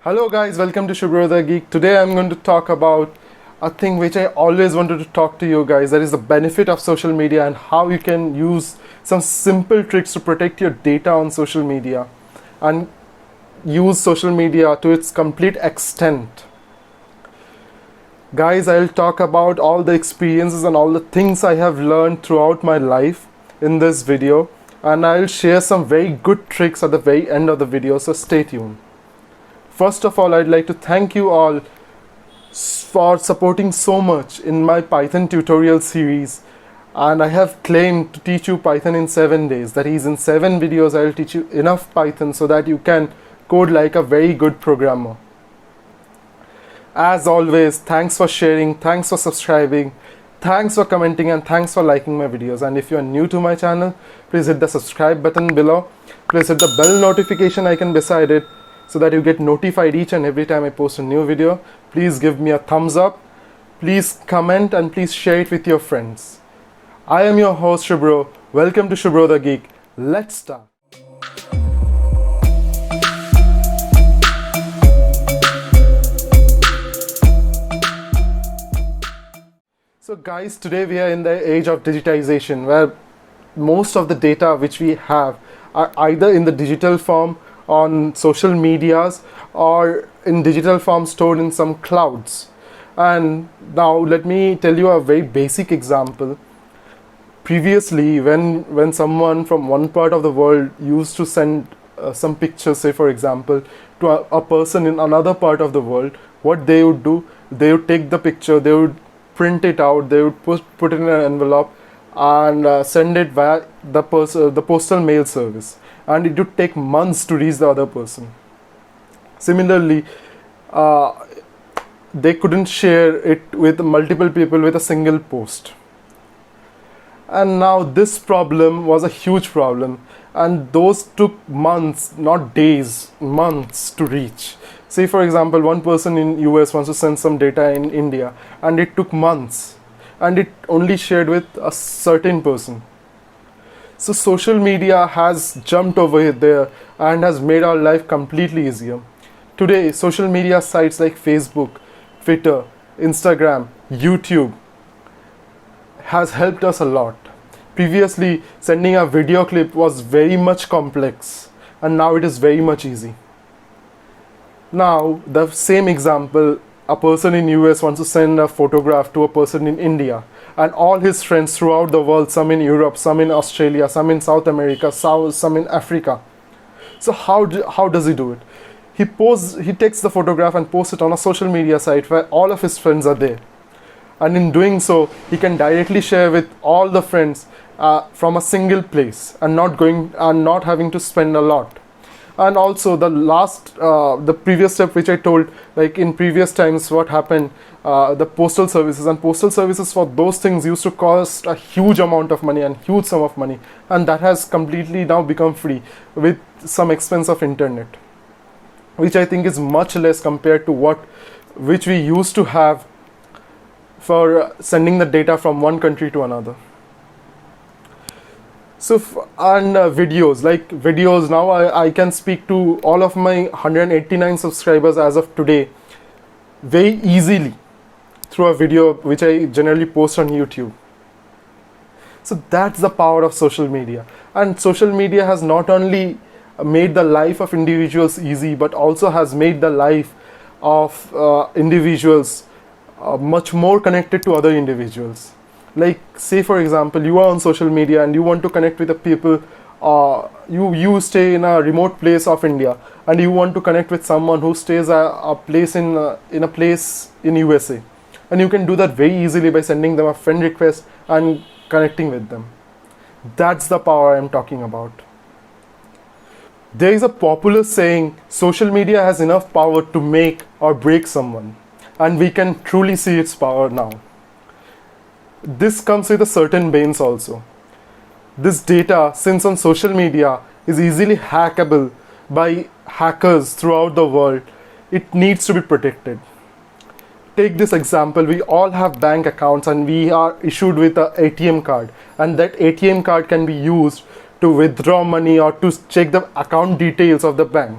Hello guys, welcome to Subhra Geek. Today I'm going to talk about a thing which I always wanted to talk to you guys. That is the benefit of social media and how you can use some simple tricks to protect your data on social media and use social media to its complete extent. Guys, I'll talk about all the experiences and all the things I have learned throughout my life in this video, and I'll share some very good tricks at the very end of the video, so stay tuned. First of all, I'd like to thank you all for supporting so much in my Python tutorial series, and I have claimed to teach you Python in 7 days. That is, in 7 videos I'll teach you enough Python so that you can code like a very good programmer. As always, thanks for sharing, thanks for subscribing, thanks for commenting, and thanks for liking my videos. And if you are new to my channel, please hit the subscribe button below. Please hit the bell notification icon beside it so that you get notified each and every time I post a new video. Please give me a thumbs up, please comment, and please share it with your friends. I am your host Subhra. Welcome to Subhra the Geek. Let's start. So guys, today we are in the age of digitization where most of the data which we have are either in the digital form on social medias or in digital form stored in some clouds. And now let me tell you a very basic example. Previously, when someone from one part of the world used to send some pictures, say for example, to a person in another part of the world, what they would do, they would take the picture, they would print it out, they would put it in an envelope and send it via the postal mail service, and it would take months to reach the other person. Similarly, they couldn't share it with multiple people with a single post. And now this problem was a huge problem, and those took months, not days, months to reach. Say for example, one person in US wants to send some data in India, and it took months, and it only shared with a certain person. So social media has jumped over there and has made our life completely easier. Today, social media sites like Facebook, Twitter, Instagram, YouTube has helped us a lot. Previously, sending a video clip was very much complex, and now it is very much easy. Now, the same example, a person in US wants to send a photograph to a person in India, and all his friends throughout the world, some in Europe, some in Australia, some in South America, some in Africa. So how does he do it? He takes the photograph and posts it on a social media site where all of his friends are there. And in doing so, he can directly share with all the friends from a single place and not having to spend a lot. And also the previous step which I told, like in previous times what happened, the postal services for those things used to cost a huge amount of money and huge sum of money, and that has completely now become free with some expense of internet, which I think is much less compared to which we used to have for sending the data from one country to another. So videos now, I can speak to all of my 189 subscribers as of today very easily through a video which I generally post on YouTube. So that's the power of social media. And social media has not only made the life of individuals easy, but also has made the life of individuals much more connected to other individuals. Like, say for example, you are on social media and you want to connect with the people, you stay in a remote place of India and you want to connect with someone who stays in a place in USA, and you can do that very easily by sending them a friend request and connecting with them. That's the power I'm talking about. There is a popular saying, social media has enough power to make or break someone, and we can truly see its power now. This comes with a certain bans also. This data, since on social media, is easily hackable by hackers throughout the world, it needs to be protected. Take this example, we all have bank accounts and we are issued with an ATM card, and that ATM card can be used to withdraw money or to check the account details of the bank.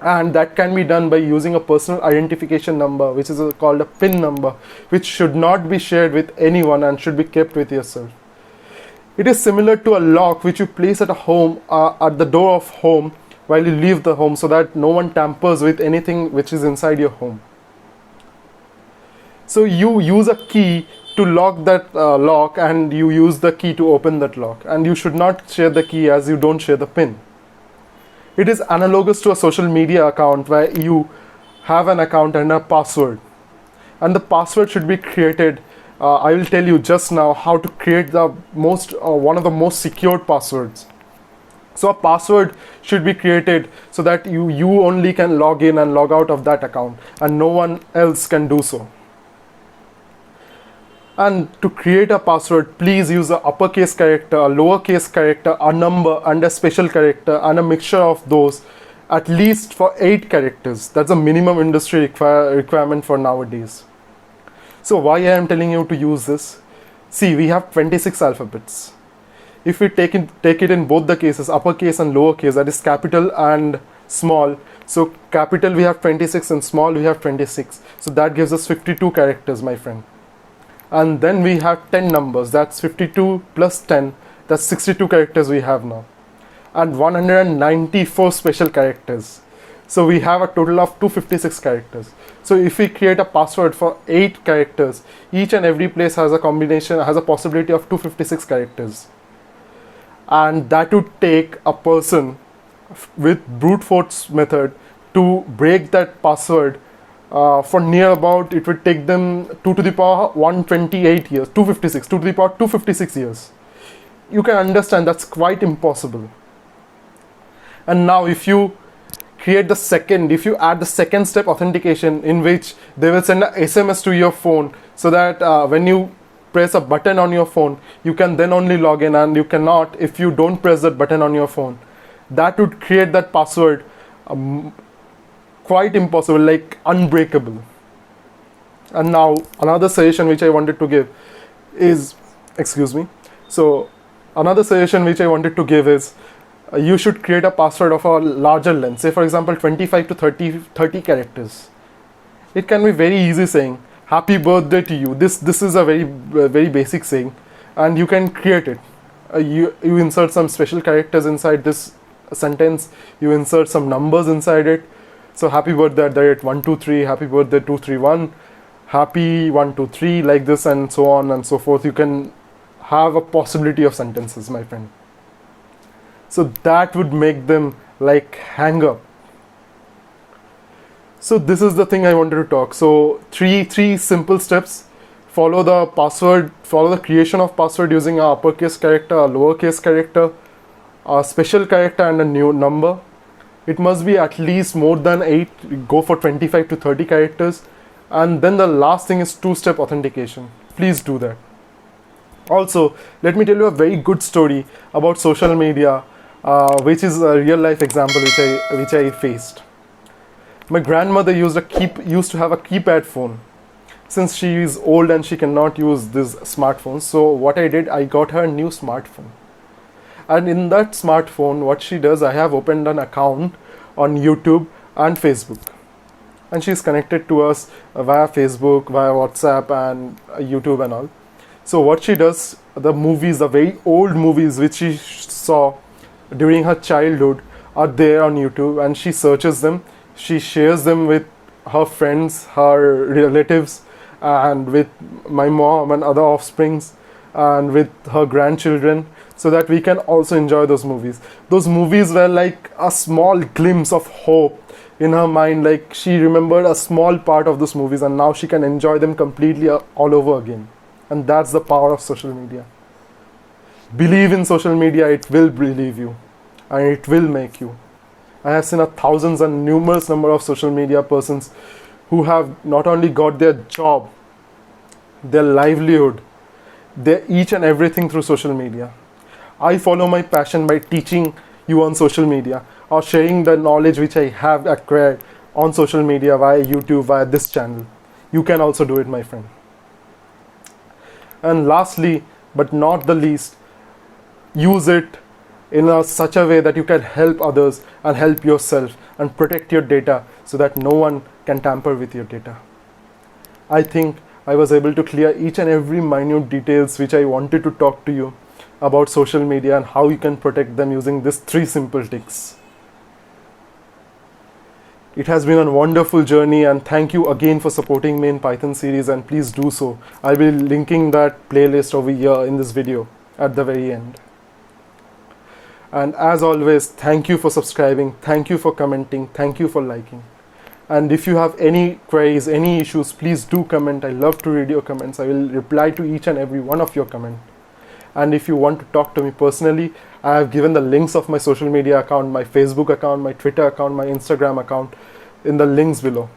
And that can be done by using a personal identification number, which is called a PIN number, which should not be shared with anyone and should be kept with yourself. It is similar to a lock which you place at a home, at the door of home while you leave the home, so that no one tampers with anything which is inside your home. So you use a key to lock that lock, and you use the key to open that lock, and you should not share the key as you don't share the PIN. It is analogous to a social media account where you have an account and a password, and the password should be created. I will tell you just now how to create the one of the most secured passwords. So a password should be created so that you only can log in and log out of that account, and no one else can do so. And to create a password, please use an uppercase character, a lowercase character, a number, and a special character, and a mixture of those, at least for 8 characters. That's a minimum industry requirement for nowadays. So why I am telling you to use this? See, we have 26 alphabets. If we take it in both the cases, uppercase and lowercase, that is capital and small. So capital we have 26 and small we have 26. So that gives us 52 characters, my friend. And then we have 10 numbers, that's 52 plus 10, that's 62 characters we have now, and 194 special characters. So we have a total of 256 characters. So if we create a password for 8 characters, each and every place has a possibility of 256 characters. And that would take a person with brute force method to break that password. For near about, it would take them 2 to the power 128 years, 256, 2 to the power 256 years. You can understand that's quite impossible. And now if you add the second step authentication, in which they will send an SMS to your phone, so that when you press a button on your phone, you can then only log in, and you cannot if you don't press that button on your phone. That would create that password quite impossible, like unbreakable. And now another suggestion which I wanted to give is, you should create a password of a larger length, say for example 25 to 30 characters. It can be very easy saying happy birthday to you. This is a very basic saying, and you can create it. You insert some special characters inside this sentence, you insert some numbers inside it. So happy birthday at 123, happy birthday 231, happy 123, like this, and so on and so forth. You can have a possibility of sentences, my friend. So that would make them like hang up. So this is the thing I wanted to talk. So three simple steps. Follow the creation of password using an uppercase character, a lowercase character, a special character, and a new number. It must be at least more than 8, go for 25 to 30 characters. And then the last thing is 2-step authentication. Please do that. Also, let me tell you a very good story about social media, which is a real life example which I faced. My grandmother used to have a keypad phone. Since she is old and she cannot use these smartphones, so what I did, I got her a new smartphone. And in that smartphone, what she does, I have opened an account on YouTube and Facebook. And she's connected to us via Facebook, via WhatsApp and YouTube and all. So what she does, the very old movies which she saw during her childhood are there on YouTube, and she searches them. She shares them with her friends, her relatives, and with my mom and other offsprings, and with her grandchildren, so that we can also enjoy those movies. Those movies were like a small glimpse of hope in her mind, like she remembered a small part of those movies, and now she can enjoy them completely all over again. And that's the power of social media. Believe in social media, it will believe you, and it will make you. I have seen thousands and numerous number of social media persons who have not only got their job, their livelihood, their each and everything through social media. I follow my passion by teaching you on social media, or sharing the knowledge which I have acquired on social media via YouTube, via this channel. You can also do it, my friend. And lastly, but not the least, use it such a way that you can help others and help yourself and protect your data so that no one can tamper with your data. I think I was able to clear each and every minute details which I wanted to talk to you about social media and how you can protect them using these 3 simple tips. It has been a wonderful journey, and thank you again for supporting me in Python series, and please do so. I'll be linking that playlist over here in this video at the very end. And as always, thank you for subscribing, thank you for commenting, thank you for liking. And if you have any queries, any issues, please do comment. I love to read your comments. I will reply to each and every one of your comments. And if you want to talk to me personally, I have given the links of my social media account, my Facebook account, my Twitter account, my Instagram account in the links below.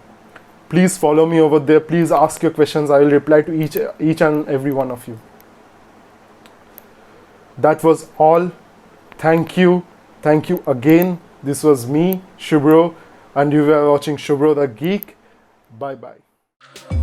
Please follow me over there. Please ask your questions. I will reply to each and every one of you. That was all. Thank you. Thank you again. This was me, Subhra, and you were watching Subhra the Geek. Bye bye.